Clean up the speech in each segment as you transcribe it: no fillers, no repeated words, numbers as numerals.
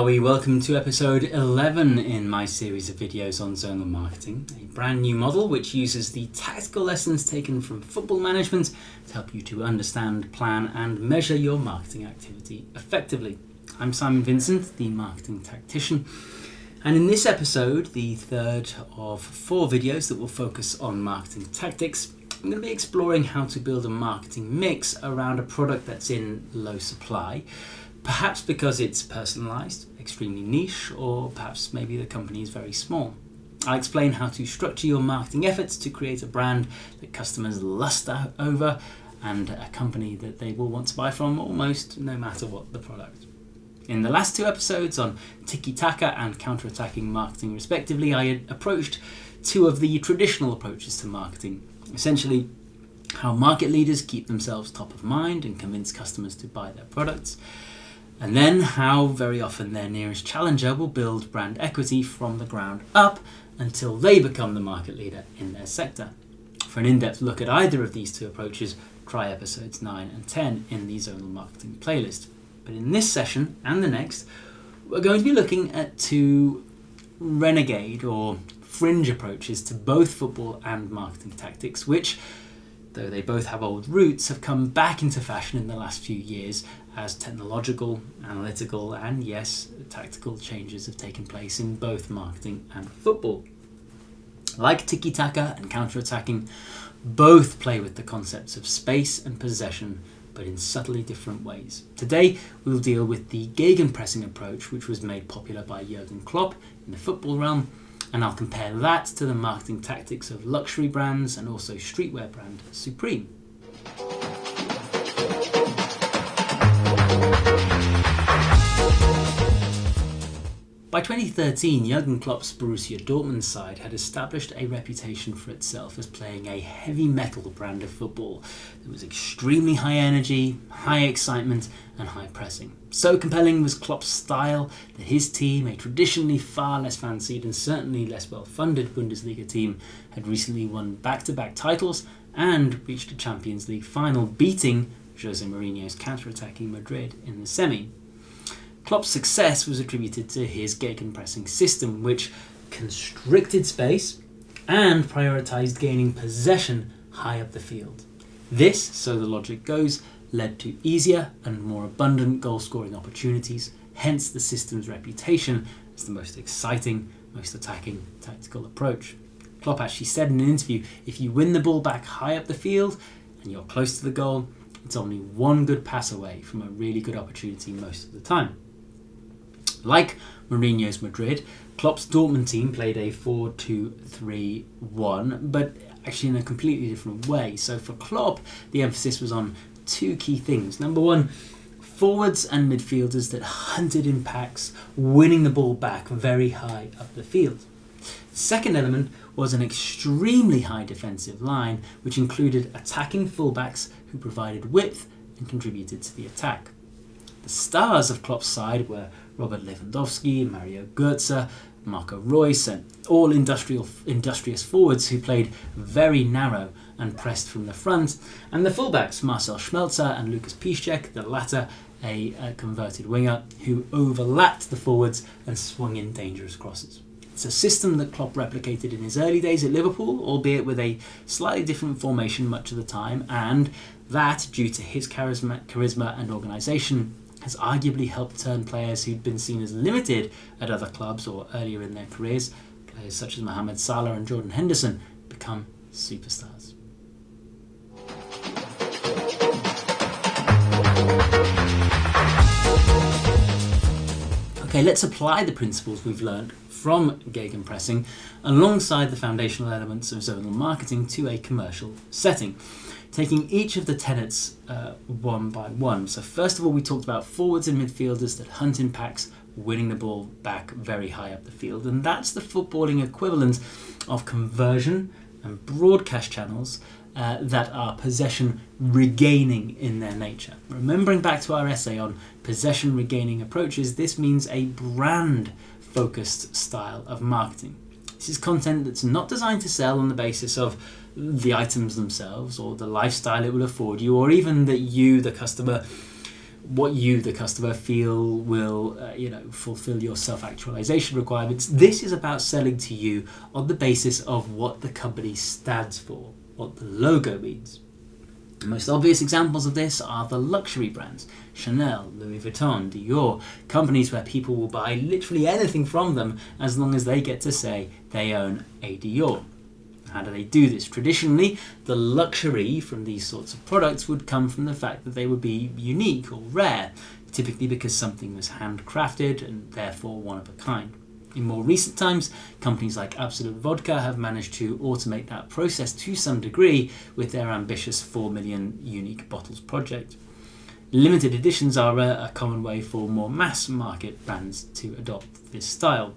are we? Welcome to episode 11 in my series of videos on zonal marketing, a brand new model which uses the tactical lessons taken from football management to help you to understand, plan and measure your marketing activity effectively. I'm Simon Vincent, the marketing tactician, and in this episode, the third of 4 videos that will focus on marketing tactics, I'm going to be exploring how to build a marketing mix around a product that's in low supply. Perhaps because it's personalised, extremely niche, or perhaps maybe the company is very small. I'll explain how to structure your marketing efforts to create a brand that customers lust over and a company that they will want to buy from almost no matter what the product. In the last 2 episodes on tiki-taka and counter-attacking marketing respectively, I had approached 2 of the traditional approaches to marketing. Essentially, how market leaders keep themselves top of mind and convince customers to buy their products. And then how very often their nearest challenger will build brand equity from the ground up until they become the market leader in their sector. For an in-depth look at either of these 2 approaches, try episodes 9 and 10 in the Zonal Marketing playlist. But in this session and the next, we're going to be looking at 2 renegade or fringe approaches to both football and marketing tactics, which, though they both have old roots, have come back into fashion in the last few years as technological, analytical and, yes, tactical changes have taken place in both marketing and football. Like tiki-taka and counter-attacking, both play with the concepts of space and possession, but in subtly different ways. Today, we'll deal with the Gegenpressing approach, which was made popular by Jurgen Klopp in the football realm, and I'll compare that to the marketing tactics of luxury brands and also streetwear brand Supreme. By 2013, Jurgen Klopp's Borussia Dortmund side had established a reputation for itself as playing a heavy metal brand of football that was extremely high energy, high excitement and high pressing. So compelling was Klopp's style that his team, a traditionally far less fancied and certainly less well-funded Bundesliga team, had recently won back-to-back titles and reached a Champions League final, beating Jose Mourinho's counter-attacking Madrid in the semi. Klopp's success was attributed to his Gegenpressing system, which constricted space and prioritised gaining possession high up the field. This, so the logic goes, led to easier and more abundant goal-scoring opportunities, hence the system's reputation as the most exciting, most attacking tactical approach. Klopp actually said in an interview, if you win the ball back high up the field and you're close to the goal, it's only one good pass away from a really good opportunity most of the time. Like Mourinho's Madrid, Klopp's Dortmund team played a 4-2-3-1, but actually in a completely different way. So for Klopp, the emphasis was on 2 key things. Number 1, forwards and midfielders that hunted in packs, winning the ball back very high up the field. The second element was an extremely high defensive line, which included attacking fullbacks who provided width and contributed to the attack. The stars of Klopp's side were Robert Lewandowski, Mario Götze, Marco Reus, and all industrious forwards who played very narrow and pressed from the front, and the fullbacks Marcel Schmelzer and Lukas Piszczek, the latter a converted winger, who overlapped the forwards and swung in dangerous crosses. It's a system that Klopp replicated in his early days at Liverpool, albeit with a slightly different formation much of the time, and that, due to his charisma and organisation, has arguably helped turn players who'd been seen as limited at other clubs or earlier in their careers, players such as Mohamed Salah and Jordan Henderson, become superstars. Okay, let's apply the principles we've learned from Gegenpressing alongside the foundational elements of zonal marketing to a commercial setting, taking each of the tenets one by one. So first of all, we talked about forwards and midfielders that hunt in packs, winning the ball back very high up the field. And that's the footballing equivalent of conversion and broadcast channels that are possession regaining in their nature. Remembering back to our essay on possession regaining approaches, this means a brand focused style of marketing. This is content that's not designed to sell on the basis of the items themselves or the lifestyle it will afford you, or even that you, the customer, what you, the customer, feel will fulfill your self-actualization requirements. This is about selling to you on the basis of what the company stands for, what the logo means. The most obvious examples of this are the luxury brands, Chanel, Louis Vuitton, Dior, companies where people will buy literally anything from them as long as they get to say they own a Dior. How do they do this? Traditionally, the luxury from these sorts of products would come from the fact that they would be unique or rare, typically because something was handcrafted and therefore one of a kind. In more recent times, companies like Absolut Vodka have managed to automate that process to some degree with their ambitious 4 million unique bottles project. Limited editions are a common way for more mass market brands to adopt this style.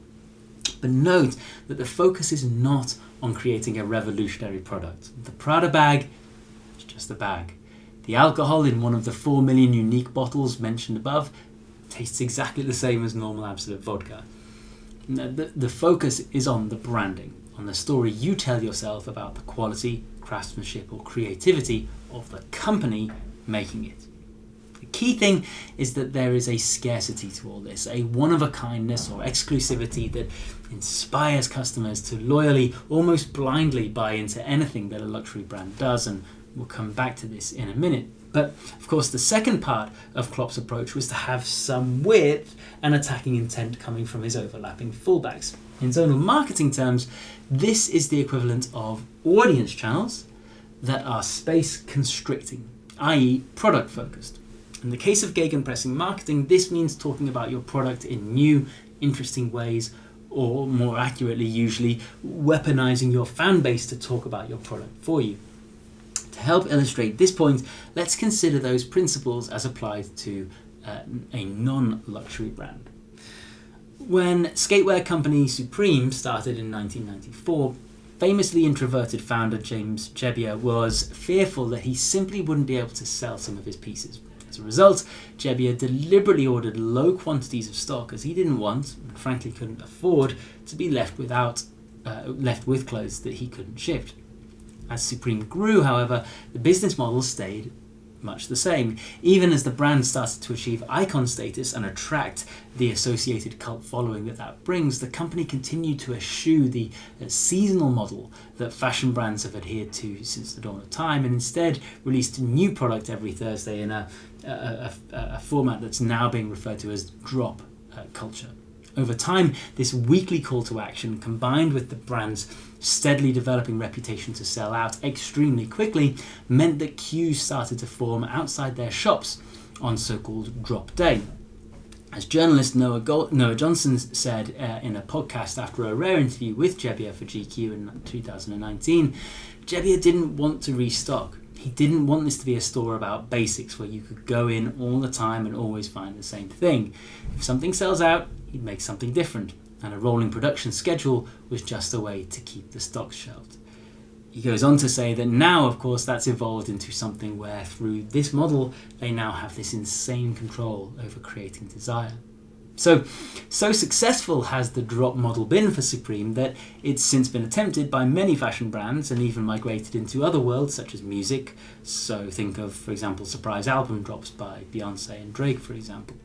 But note that the focus is not on creating a revolutionary product. The Prada bag is just a bag. The alcohol in one of the 4 million unique bottles mentioned above tastes exactly the same as normal Absolut Vodka. The focus is on the branding, on the story you tell yourself about the quality, craftsmanship or creativity of the company making it. The key thing is that there is a scarcity to all this, a one-of-a-kindness or exclusivity that inspires customers to loyally, almost blindly buy into anything that a luxury brand does, and we'll come back to this in a minute. But of course the second part of Klopp's approach was to have some width and attacking intent coming from his overlapping fallbacks. In zonal marketing terms, this is the equivalent of audience channels that are space constricting, i.e. product focused. In the case of Gegenpressing marketing, this means talking about your product in new, interesting ways, or more accurately usually, weaponizing your fan base to talk about your product for you. To help illustrate this point, let's consider those principles as applied to a non-luxury brand. When skatewear company Supreme started in 1994, famously introverted founder James Jebbia was fearful that he simply wouldn't be able to sell some of his pieces. As a result, Jebbia deliberately ordered low quantities of stock as he didn't want, and frankly couldn't afford, to be left with clothes that he couldn't shift. As Supreme grew, however, the business model stayed much the same. Even as the brand started to achieve icon status and attract the associated cult following that brings, the company continued to eschew the seasonal model that fashion brands have adhered to since the dawn of time, and instead released a new product every Thursday in a format that's now being referred to as drop culture. Over time, this weekly call to action, combined with the brand's steadily developing reputation to sell out extremely quickly, meant that queues started to form outside their shops on so-called drop day. As journalist Noah Johnson said in a podcast after a rare interview with Jebbia for GQ in 2019, Jebbia didn't want to restock. He didn't want this to be a store about basics where you could go in all the time and always find the same thing. If something sells out, he'd make something different, and a rolling production schedule was just a way to keep the stock shelved. He goes on to say that now, of course, that's evolved into something where through this model, they now have this insane control over creating desire. So successful has the drop model been for Supreme that it's since been attempted by many fashion brands and even migrated into other worlds such as music. So think of, for example, surprise album drops by Beyonce and Drake, for example.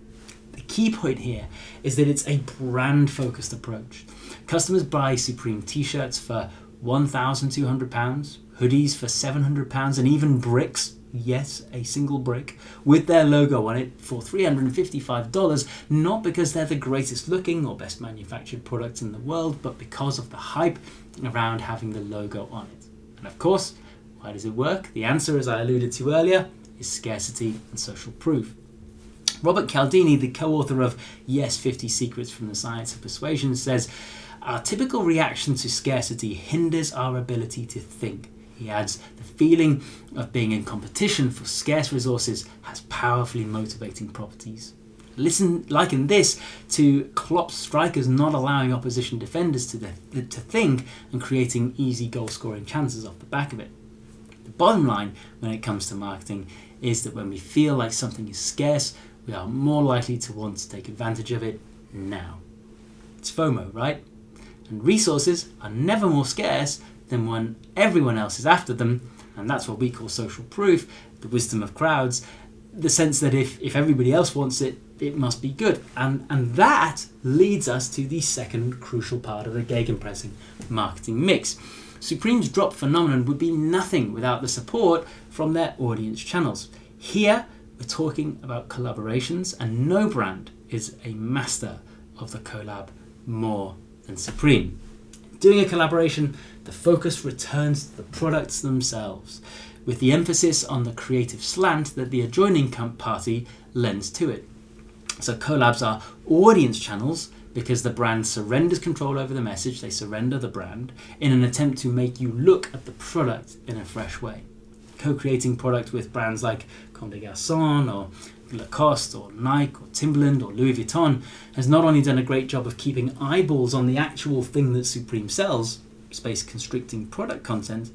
The key point here is that it's a brand-focused approach. Customers buy Supreme t-shirts for £1,200, hoodies for £700, and even bricks, yes, a single brick, with their logo on it for $355, not because they're the greatest looking or best manufactured product in the world, but because of the hype around having the logo on it. And of course, why does it work? The answer, as I alluded to earlier, is scarcity and social proof. Robert Cialdini, the co-author of Yes, 50 Secrets from the Science of Persuasion, says, "Our typical reaction to scarcity hinders our ability to think." He adds, "The feeling of being in competition for scarce resources has powerfully motivating properties." Liken this to Klopp's strikers not allowing opposition defenders to think and creating easy goal-scoring chances off the back of it. The bottom line when it comes to marketing is that when we feel like something is scarce, we are more likely to want to take advantage of it now. It's FOMO, right? And resources are never more scarce than when everyone else is after them, and that's what we call social proof, the wisdom of crowds. the sense that if everybody else wants it, it must be good. And that leads us to the second crucial part of the Gegenpressing marketing mix. Supreme's drop phenomenon would be nothing without the support from their audience channels. Here, we're talking about collaborations, and no brand is a master of the collab more than Supreme. Doing a collaboration, the focus returns to the products themselves, with the emphasis on the creative slant that the adjoining party lends to it. So collabs are audience channels because the brand surrenders control over the message, they surrender the brand, in an attempt to make you look at the product in a fresh way. Co-creating product with brands like Comme des Garçons or Lacoste or Nike or Timberland or Louis Vuitton has not only done a great job of keeping eyeballs on the actual thing that Supreme sells, space-constricting product content,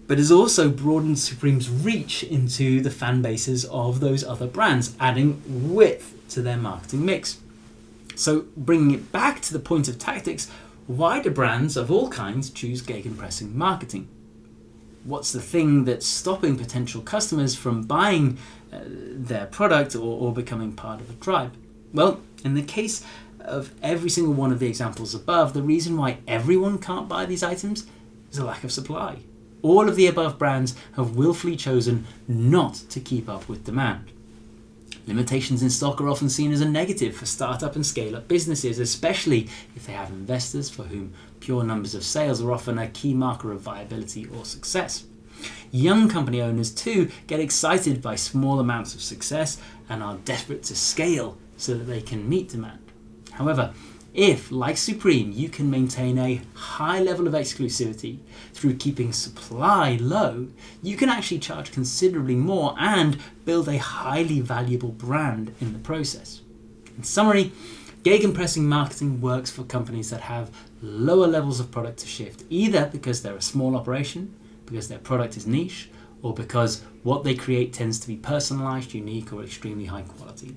but has also broadened Supreme's reach into the fan bases of those other brands, adding width to their marketing mix. So bringing it back to the point of tactics, why do brands of all kinds choose gegenpressing marketing? What's the thing that's stopping potential customers from buying their product or becoming part of a tribe? Well, in the case of every single one of the examples above, the reason why everyone can't buy these items is a lack of supply. All of the above brands have willfully chosen not to keep up with demand. Limitations in stock are often seen as a negative for startup and scale-up businesses, especially if they have investors for whom pure numbers of sales are often a key marker of viability or success. Young company owners too get excited by small amounts of success and are desperate to scale so that they can meet demand. However, if, like Supreme, you can maintain a high level of exclusivity through keeping supply low, you can actually charge considerably more and build a highly valuable brand in the process. In summary, gegenpressing marketing works for companies that have lower levels of product to shift, either because they're a small operation, because their product is niche, or because what they create tends to be personalised, unique, or extremely high quality.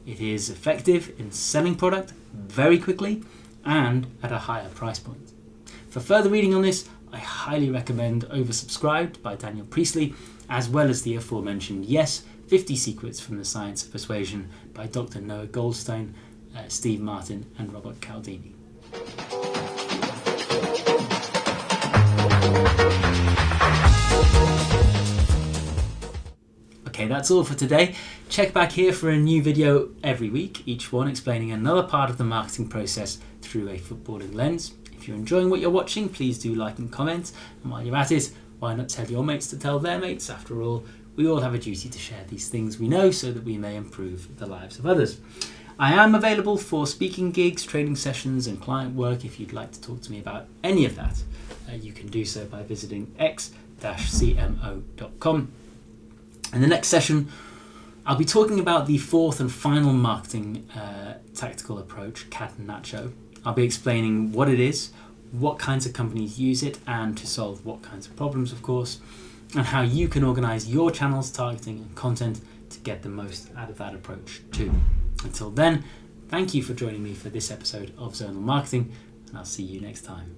It is effective in selling product very quickly and at a higher price point. For further reading on this, I highly recommend Oversubscribed by Daniel Priestley, as well as the aforementioned 50 Secrets from the Science of Persuasion by Dr. Noah Goldstein, Steve Martin and Robert Cialdini. Okay, that's all for today. Check back here for a new video every week, each one explaining another part of the marketing process through a footballing lens. If you're enjoying what you're watching, please do like and comment. And while you're at it, why not tell your mates to tell their mates? After all, we all have a duty to share these things we know so that we may improve the lives of others. I am available for speaking gigs, training sessions and client work. If you'd like to talk to me about any of that, you can do so by visiting x-cmo.com. In the next session, I'll be talking about the fourth and final marketing tactical approach, Catenaccio. I'll be explaining what it is, what kinds of companies use it, and to solve what kinds of problems, of course, and how you can organise your channels, targeting and content to get the most out of that approach too. Until then, thank you for joining me for this episode of Zonal Marketing, and I'll see you next time.